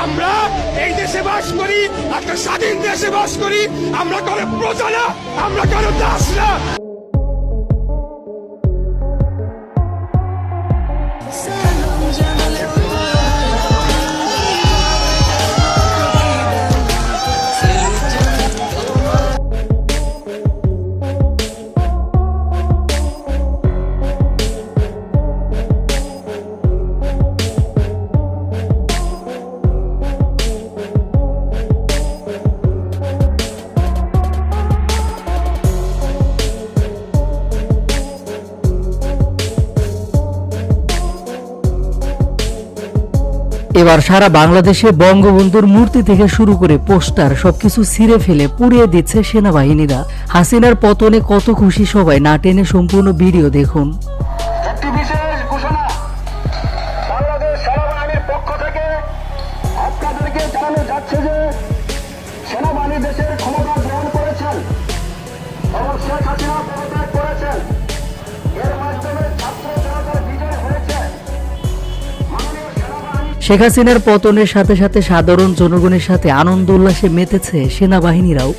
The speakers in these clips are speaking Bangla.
আমরা এই দেশে বাস করি, একটা স্বাধীন দেশে বাস করি। আমরা কারো প্রজা না, আমরা কারো দাস না। এবার সারা বাংলাদেশে বঙ্গবন্ধুর মূর্তি থেকে শুরু করে পোস্টার সবকিছু ছিঁড়ে ফেলে পুড়িয়ে দিচ্ছে সেনাবাহিনীরা। হাসিনার পতনে কত খুশি সবাই, না টেনে সম্পূর্ণ ভিডিও দেখুন। একটি বিশেষ ঘোষণা বাংলাদেশ সেনাবাহিনীর পক্ষ থেকে আপনাদেরকে জানানো যাচ্ছে যে সেনাবাহিনী দেশের ক্ষমতা গ্রহণ করেছেন এবং শেখ হাসিনা পদত্যাগ করেছেন। এর মাধ্যমে ছাত্র জনতার বিজয় হয়েছে। মাননীয় সেনাবাহিনী শেখ হাসিনার পতনের সাথে সাথে সাধারণ জনগণের সাথে আনন্দ উল্লাসে মেতেছে সেনাবাহিনীরাও।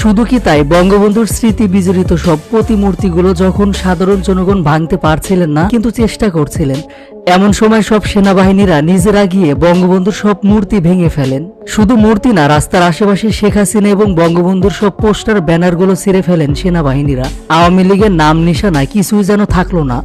শুধু কি তাই, বঙ্গবন্ধুর স্মৃতি বিজড়িত সব প্রতিমূর্তিগুলো যখন সাধারণ জনগণ ভাঙতে পারছিলেন না কিন্তু চেষ্টা করছিলেন, এমন সময় সব সেনাবাহিনীরা নিজেরা গিয়ে বঙ্গবন্ধুর সব মূর্তি ভেঙে ফেলেন। শুধু মূর্তি না, রাস্তার আশেপাশে শেখ হাসিনা এবং বঙ্গবন্ধুর সব পোস্টার ব্যানারগুলো ছিঁড়ে ফেলেন সেনাবাহিনীরা। আওয়ামী লীগের নাম নিশানা কিছুই যেন থাকলো না।